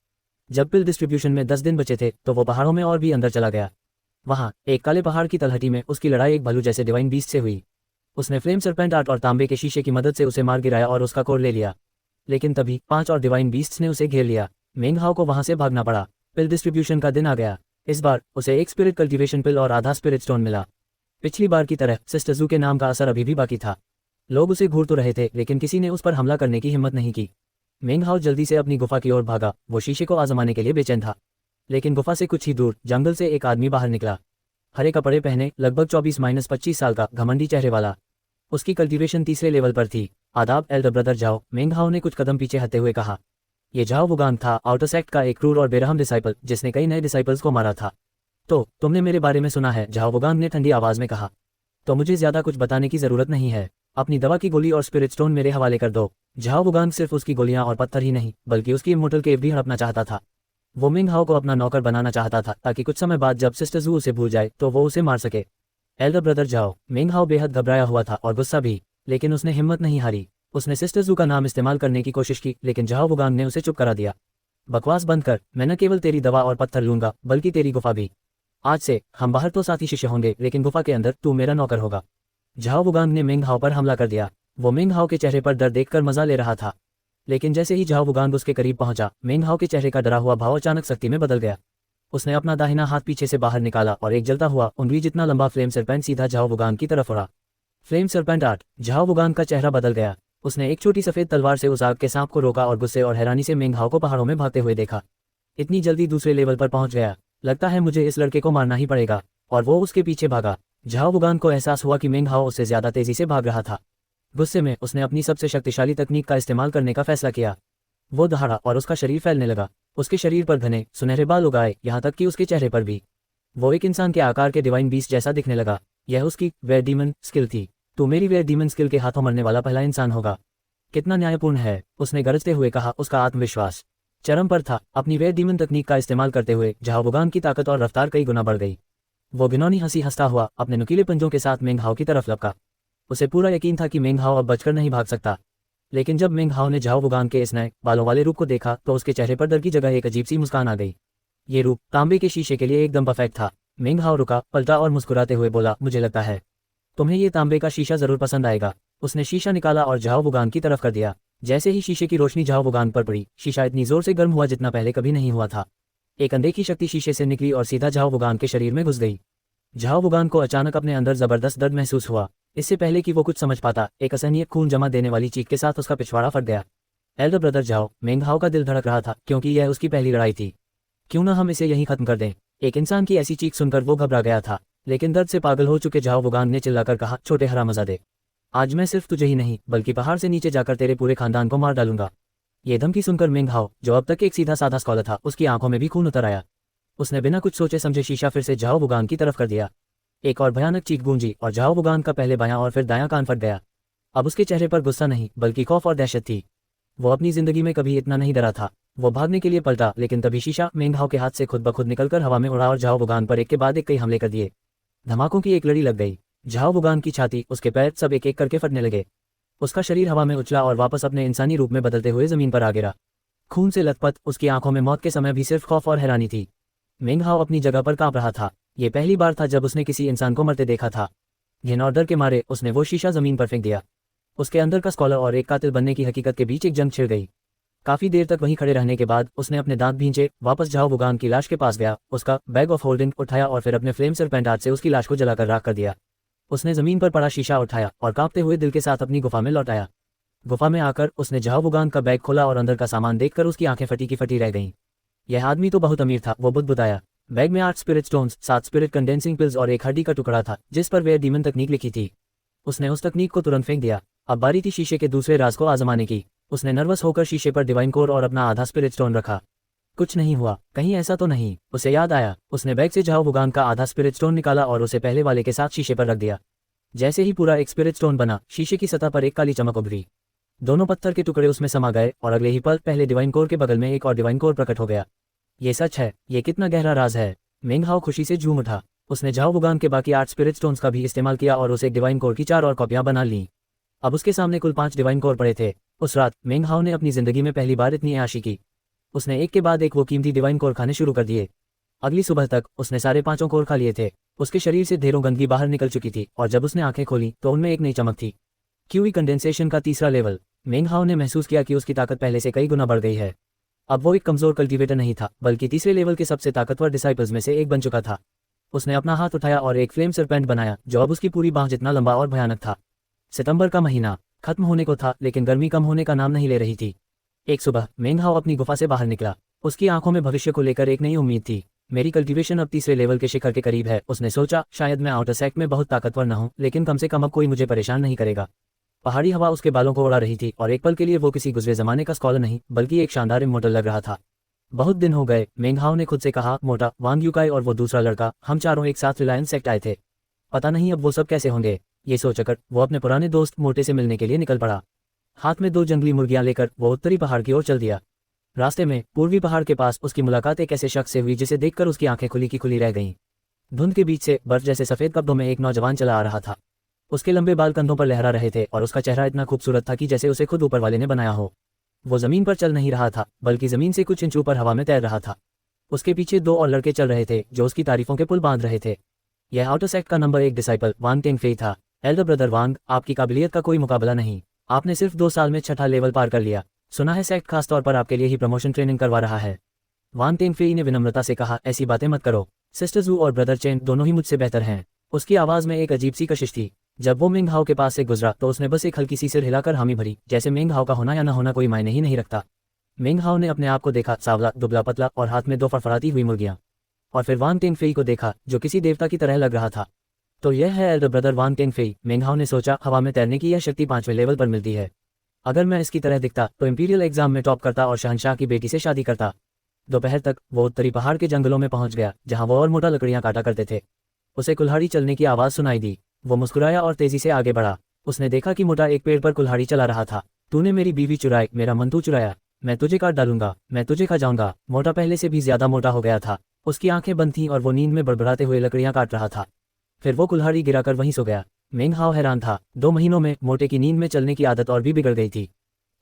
जब पिल डिस्ट्रीब्यूशन में 10 दिन बचे थे तो वो पहाड़ों में और भी अंदर चला गया। वहां एक काले पहाड़ की तलहटी में उसकी लड़ाई एक भालू जैसे डिवाइन बीस्ट से हुई। उसने फ्लेम सरपेंट आर्ट और तांबे के शीशे की मदद से उसे मार गिराया और उसका कोर ले लिया। लेकिन तभी 5 और डिवाइन बीस्ट्स ने उसे घेर लिया। मेंग हाओ को वहां से भागना पड़ा। पिल डिस्ट्रीब्यूशन का दिन आ गया। इस बार उसे एक स्पिरिट कल्टीवेशन पिल और आधा स्पिरिट स्टोन मिला। पिछली बार की तरह सिस्टर ज़ू के नाम का असर अभी भी बाकी था। लोग उसे घूर तो रहे थे, लेकिन किसी ने उस पर हमला करने की हिम्मत नहीं की। मेंग हाओ जल्दी से अपनी गुफा की ओर भागा। वो शीशे को आजमाने के लिए बेचैन था। लेकिन गुफा से कुछ ही दूर जंगल से एक आदमी बाहर निकला। हरे कपड़े पहने, लगभग 24-25 साल का, घमंडी चेहरे वाला। उसकी कल्टीवेशन तीसरे लेवल पर थी। आदाब एल्डर ब्रदर जाओ, मेंग हाओ ने कुछ कदम पीछे हटते हुए कहा। ये जाओ वुगांग था, आउटर सेक्ट का एक क्रूर और बेरहम डिसाइपल, जिसने कई नए डिसाइपल्स को मारा था। तो तुमने मेरे बारे में सुना है, झाओ वुगांग ने ठंडी आवाज में कहा। तो मुझे ज्यादा कुछ बताने की जरूरत नहीं है। अपनी दवा की गोली और स्पिरिट स्टोन मेरे हवाले कर दो। झाओ वुगांग सिर्फ उसकी गोलियां और पत्थर ही नहीं, बल्कि उसकी इमोर्टल केव भी हड़पना चाहता था। वो मेंग हाओ को अपना नौकर बनाना चाहता था, ताकि कुछ समय बाद जब सिस्टर ज़ू उसे भूल जाए तो वो उसे मार सके। एल्डर ब्रदर जाओ। मेंग हाओ बेहद घबराया हुआ था और गुस्सा भी, लेकिन उसने हिम्मत नहीं हारी। उसने सिस्टर ज़ू का नाम इस्तेमाल करने की कोशिश की, लेकिन झाओ वुगांग ने उसे चुप करा दिया। बकवास बंद कर, मैं न केवल तेरी दवा और पत्थर लूंगा, बल्कि तेरी गुफा भी। आज से हम बाहर तो साथी शिष्य होंगे, लेकिन गुफा के अंदर तू मेरा नौकर होगा। झाओ वुगांग ने मेंग हाओ पर हमला कर दिया। वो मेंग हाओ के चेहरे पर डर देखकर मजा ले रहा था, लेकिन जैसे ही झाओ वुगांग उसके करीब पहुंचा, मेंग हाओ के चेहरे का डरा हुआ भाव अचानक सख्ती में बदल गया। उसने अपना दाहिना हाथ पीछे से बाहर निकाला और एक जलता हुआ उंगली जितना लंबा फ्लेम सरपेंट सीधा झाओ वुगांग की तरफ उड़ा। Flame serpent art. झाओ वुगांग का चेहरा बदल गया। उसने एक छोटी सफेद तलवार से उस आग के सांप को रोका और गुस्से और हैरानी से मेंग हाओ को पहाड़ों में भागते हुए देखा। इतनी जल्दी दूसरे लेवल पर पहुंच गया, लगता है मुझे इस लड़के को मारना ही पड़ेगा। और वो उसके पीछे भागा। झाओ वुगांग को एहसास हुआ कि मेंग हाओ उससे ज्यादा तेजी से भाग रहा था। गुस्से में उसने अपनी सबसे शक्तिशाली तकनीक का इस्तेमाल करने का फैसला किया। वो दहाड़ा और उसका शरीर फैलने लगा। उसके शरीर पर घने सुनहरे बाल उगाए, यहाँ तक कि उसके चेहरे पर भी। वो एक इंसान के आकार के डिवाइन बीस्ट जैसा दिखने लगा। यह उसकी वेयर डीमन स्किल थी। तू मेरी वेयर डीमन स्किल के हाथों मरने वाला पहला इंसान होगा। कितना न्यायपूर्ण है, उसने गरजते हुए कहा। उसका आत्मविश्वास चरम पर था। अपनी वेयर डीमन तकनीक का इस्तेमाल करते हुए झाओ वुगांग की ताकत और रफ्तार कई गुना बढ़ गई। वो घिनौनी हंसी हंसता हुआ अपने नुकीले पंजों के साथ मेंग हाओ की तरफ लपका। उसे पूरा यकीन था कि मेंग हाओ अब बचकर नहीं भाग सकता। लेकिन जब मेंग हाओ ने झाओ वुगांग के इस नए बालों वाले रूप को देखा तो उसके चेहरे पर डर की जगह एक अजीब सी मुस्कान आ गई। ये रूप तांबे के शीशे के लिए एकदम परफेक्ट था। मेंग हाओ रुका, पलटा और मुस्कुराते हुए बोला, मुझे लगता है तुम्हें ये तांबे का शीशा जरूर पसंद आएगा। उसने शीशा निकाला और झाओ वुगांग की तरफ कर दिया। जैसे ही शीशे की रोशनी झाओ वुगांग पर पड़ी, शीशा इतनी जोर से गर्म हुआ जितना पहले कभी नहीं हुआ था। एक अनदेखी शक्ति शीशे से निकली और सीधा झाओ वुगांग के शरीर में घुस गई। झाओ वुगांग को अचानक अपने अंदर जबरदस्त दर्द महसूस हुआ। इससे पहले कि वो कुछ समझ पाता, एक असहनीय खून जमा देने वाली चीख के साथ उसका पिछवाड़ा फट गया। एल्डर ब्रदर जाओ, मेंग हाओ का दिल धड़क रहा था क्योंकि यह उसकी पहली लड़ाई थी। क्यों ना हम इसे यहीं खत्म कर दें। एक इंसान की ऐसी चीख सुनकर वो घबरा गया था, लेकिन दर्द से पागल हो चुके झाओ वुगांग ने चिल्लाकर कहा, छोटे हरामजादे, आज मैं सिर्फ तुझे ही नहीं बल्कि पहाड़ से नीचे जाकर तेरे पूरे खानदान को मार डालूंगा। ये धमकी सुनकर मेंग हाओ, जो अब तक एक सीधा साधा स्कॉलर था, उसकी आंखों में भी खून उतर आया। उसने बिना कुछ सोचे समझे शीशा फिर से झाओ वुगांग की तरफ कर दिया। एक और भयानक चीख गूंजी और झाओ वुगांग का पहले बायां और फिर दायां कान फट गया। अब उसके चेहरे पर गुस्सा नहीं बल्कि खौफ और दहशत थी। वो अपनी जिंदगी में कभी इतना नहीं डरा था। वो भागने के लिए पलटा, लेकिन तभी शीशा मेंग हाओ के हाथ से खुद ब खुद निकलकर हवा में उड़ा और झाओ वुगांग पर एक के बाद एक कई हमले कर दिए। धमाकों की एक लड़ी लग गई। झाओ वुगांग की छाती, उसके पैर सब एक एक करके फटने लगे। उसका शरीर हवा में उछला और वापस अपने इंसानी रूप में बदलते हुए जमीन पर आ गिरा। खून से लथपथ उसकी आंखों में मौत के समय भी सिर्फ खौफ और हैरानी थी। मेंग हाओ अपनी जगह पर कांप रहा था। ये पहली बार था जब उसने किसी इंसान को मरते देखा था। घिन और डर के मारे उसने वो शीशा जमीन पर फेंक दिया। उसके अंदर का स्कॉलर और एक कातिल बनने की हकीकत के बीच एक जंग छिड़ गई। काफी देर तक वहीं खड़े रहने के बाद उसने अपने दांत भींचे, वापस झाओ वुगांग की लाश के पास गया, उसका बैग ऑफ होल्डिंग उठाया और फिर अपने फ्लेम सरपेंट आर्च से उसकी लाश को जलाकर राख कर दिया। उसने जमीन पर पड़ा शीशा उठाया और कांपते हुए दिल के साथ अपनी गुफा में लौट आया। गुफा में आकर उसने झाओ वुगांग का बैग खोला और अंदर का सामान देखकर उसकी आंखें फटी की फटी रह गईं। यह आदमी तो बहुत अमीर था, वो बुदबुदाया। बैग में 8 spirit stones, 7 spirit condensing pills और एक हड्डी का टुकड़ा था जिस पर वेयर डीमन तकनीक लिखी थी। उसने उस तकनीक को तुरंत फेंक दिया। अब बारी थी शीशे के दूसरे राज को आजमाने की। उसने नर्वस होकर शीशे पर डिवाइन कोर और अपना आधा स्पिरिट स्टोन रखा। कुछ नहीं हुआ। कहीं ऐसा तो नहीं, उसे याद आया। उसने बैग से झाओ वुगांग का आधा स्पिरिट स्टोन निकाला और उसे पहले वाले के साथ शीशे पर रख दिया। जैसे ही पूरा एक स्पिरिट स्टोन बना, शीशे की सतह पर एक काली चमक उभरी। दोनों पत्थर के टुकड़े उसमें समा गए और अगले ही पल पहले डिवाइन कोर के बगल में एक और डिवाइन कोर प्रकट हो गया। ये सच है। ये कितना गहरा राज है। मेंग हाओ खुशी से झूम उठा। उसने झाओ वुगांग के बाकी 8 स्पिरिट स्टोन्स का भी इस्तेमाल किया और उसे एक डिवाइन कोर की 4 और कॉपियां बना लीं। अब उसके सामने कुल 5 डिवाइन कोर पड़े थे। उस रात मेंग हाओ ने अपनी जिंदगी में पहली बार इतनी आशी की। उसने एक के बाद एक वो कीमती डिवाइन कोर खाने शुरू कर दिए। अगली सुबह तक उसने सारे 5 कोर खा लिए थे। उसके शरीर से ढेरों गंदगी बाहर निकल चुकी थी और जब उसने आंखें खोली तो उनमें एक नई चमक थी। क्यूई कंडेंसेशन का तीसरा लेवल। मेंग हाओ ने महसूस किया कि उसकी ताकत पहले से कई गुना बढ़ गई है। अब वो एक कमजोर कल्टीवेटर नहीं था बल्कि तीसरे लेवल के सबसे ताकतवर डिसाइपल्स में से एक बन चुका था। उसने अपना हाथ उठाया और एक फ्लेम सरपेंट बनाया जो अब उसकी पूरी बांह जितना लंबा और भयानक था। सितंबर का महीना खत्म होने को था, लेकिन गर्मी कम होने का नाम नहीं ले रही थी। एक सुबह मेंग हाओ अपनी गुफा से बाहर निकला। उसकी आंखों में भविष्य को लेकर एक नई उम्मीद थी। मेरी कल्टीवेशन अब तीसरे लेवल के शिखर के करीब है, उसने सोचा। शायद मैं आउटर सेक्ट में बहुत ताकतवर न हूं, लेकिन कम से कम अब कोई मुझे परेशान नहीं करेगा। पहाड़ी हवा उसके बालों को उड़ा रही थी और एक पल के लिए वो किसी गुजरे जमाने का स्कॉलर नहीं बल्कि एक शानदार इमोर्टल लग रहा था। बहुत दिन हो गए, मेंग हाओ ने खुद से कहा। मोटा, वांग यूकाई और वो दूसरा लड़का, हम चारों एक साथ रिलायंस सेक्ट आए थे। पता नहीं अब वो सब कैसे होंगे। ये सोचकर वो अपने पुराने दोस्त मोटे से मिलने के लिए निकल पड़ा। हाथ में 2 जंगली मुर्गियां लेकर वो उत्तरी पहाड़ की ओर चल दिया। रास्ते में पूर्वी पहाड़ के पास उसकी मुलाकात एक ऐसे शख्स से हुई जिसे देखकर उसकी आंखें खुली की खुली रह गईं। धुंध के बीच से बर्फ जैसे सफेद कपड़ों में एक नौजवान चला आ रहा था। उसके लंबे बाल कंधों पर लहरा रहे थे और उसका चेहरा इतना खूबसूरत था कि जैसे उसे खुद ऊपर वाले ने बनाया हो। वो जमीन पर चल नहीं रहा था बल्कि जमीन से कुछ इंच ऊपर हवा में तैर रहा था। उसके पीछे 2 और लड़के चल रहे थे जो उसकी तारीफों के पुल बांध रहे थे। यह आउटर सेक्ट का नंबर 1 डिसाइपल वांग टेंगफेई था। एल्डर ब्रदर वांग, आपकी काबिलियत का कोई मुकाबला नहीं। आपने सिर्फ 2 साल में 6ठा लेवल पार कर लिया। सुना है सेक्ट खास तौर पर आपके लिए ही प्रमोशन ट्रेनिंग करवा रहा है। वांग टेंगफेई ने विनम्रता से कहा, ऐसी बातें मत करो। सिस्टर जू और ब्रदर चेन दोनों ही मुझसे बेहतर हैं। उसकी आवाज में एक अजीब सी कशिश थी। जब वो मेंग हाओ के पास से गुजरा तो उसने बस एक हल्की सी सिर हिलाकर हामी भरी, जैसे मेंग हाओ का होना या न होना कोई मायने ही नहीं रखता। मेंग हाओ ने अपने आप को देखा, सावला, दुबला पतला और हाथ में 2 फड़फड़ाती हुई मुर्गियां। और फिर वांग टेंगफेई को देखा जो किसी देवता की तरह लग रहा था। तो यह है एल्डर ब्रदर वांग टेंगफेई। मेंग हाओ ने सोचा, हवा में तैरने की यह शक्ति 5वें लेवल पर मिलती है। अगर मैं इसकी तरह दिखता तो इंपीरियल एग्जाम में टॉप करता और शहंशाह की बेटी से शादी करता। दोपहर तक वो उत्तरी पहाड़ के जंगलों में पहुंच गया जहां वो और मोटा लकड़ियां काटा करते थे। उसे कुल्हाड़ी चलने की आवाज सुनाई दी। वो मुस्कुराया और तेजी से आगे बढ़ा। उसने देखा कि मोटा एक पेड़ पर कुल्हाड़ी चला रहा था। तूने मेरी बीवी चुराई, मेरा मन तू चुराया, मैं तुझे काट डालूंगा, मैं तुझे खा जाऊंगा। मोटा पहले से भी ज्यादा मोटा हो गया था। उसकी आंखें बंद थीं और वो नींद में बड़बड़ाते हुए लकड़ियां काट रहा था। फिर वो कुल्हाड़ी गिराकर वहीं सो गया। मेंग हाओ हैरान था। 2 महीनों में मोटे की नींद में चलने की आदत और भी बिगड़ गई थी।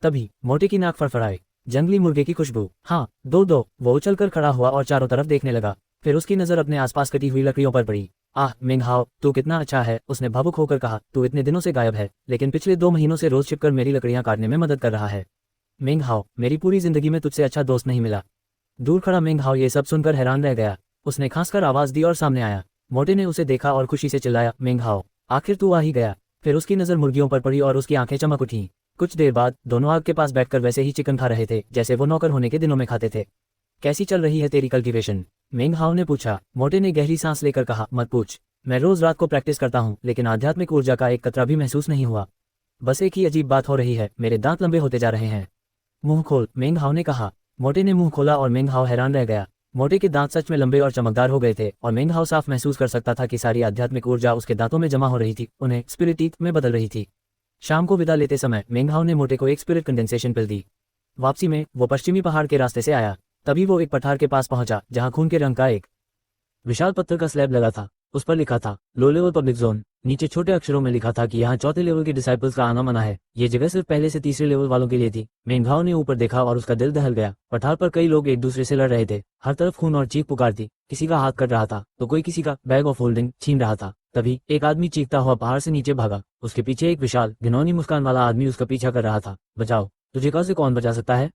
तभी मोटे की नाक फड़फड़ाई। जंगली मुर्गे की खुशबू। हाँ, दो। वो उछलकर खड़ा हुआ और चारों तरफ देखने लगा। फिर उसकी नजर अपने आसपास कटी हुई लकड़ियों पर पड़ी। आह मेंग हाओ, तू कितना अच्छा है, उसने भावुक होकर कहा। तू इतने दिनों से गायब है, लेकिन पिछले 2 महीनों से रोज छिपकर मेरी लकड़ियां काटने में मदद कर रहा है। मेंग हाओ, मेरी पूरी जिंदगी में तुझसे अच्छा दोस्त नहीं मिला। दूर खड़ा मेंग हाओ ये सब सुनकर हैरान रह गया। उसने खांसकर आवाज दी और सामने आया। मोटे ने उसे देखा और खुशी से चिल्लाया, मेंग हाओ, आखिर तू आ ही गया। फिर उसकी नजर मुर्गियों पर पड़ी और उसकी आंखें चमक उठीं। कुछ देर बाद दोनों आग के पास बैठकर वैसे ही चिकन खा रहे थे जैसे वो नौकर होने के दिनों में खाते थे। कैसी चल रही है तेरी कल्टीवेशन? मेंग हाओ ने पूछा। मोटे ने गहरी सांस लेकर कहा, मत पूछ। मैं रोज रात को प्रैक्टिस करता हूँ लेकिन आध्यात्मिक ऊर्जा का एक कतरा भी महसूस नहीं हुआ। बस एक ही अजीब बात हो रही है, मेरे दांत लंबे होते जा रहे हैं। मुंह खोल, मेंग हाओ ने कहा। मोटे ने मुंह खोला और मेंग हाओ हैरान रह गया। मोटे के दांत सच में लंबे और चमकदार हो गए थे और मेंग हाओ साफ महसूस कर सकता था कि सारी आध्यात्मिक ऊर्जा उसके दांतों में जमा हो रही थी, उन्हें स्पिरिट टीथ में बदल रही थी। शाम को विदा लेते समय मेंग हाओ ने मोटे को एक स्पिरिट कंडेंसेशन पिल दी। वापसी में वो पश्चिमी पहाड़ के रास्ते से आया। तभी वो एक पठार के पास पहुंचा जहां खून के रंग का एक विशाल पत्थर का स्लैब लगा था। उस पर लिखा था लो लेवल पब्लिक जोन। नीचे छोटे अक्षरों में लिखा था कि यहाँ चौथे लेवल के डिसाइपल्स का आना मना है। ये जगह सिर्फ पहले से तीसरे लेवल वालों के लिए थी। मेंग हाओ ने ऊपर देखा और उसका दिल दहल गया। पठार पर कई लोग एक दूसरे से लड़ रहे थे। हर तरफ खून और चीख पुकार थी। किसी का हाथ कट रहा था तो कोई किसी का बैग ऑफ होल्डिंग छीन रहा था। तभी एक आदमी चीखता हुआ पहाड़ से नीचे भागा। उसके पीछे एक विशाल घिनौनी मुस्कान वाला आदमी उसका पीछा कर रहा था। बचाओ, तुझे कहाँ से कौन बचा सकता है?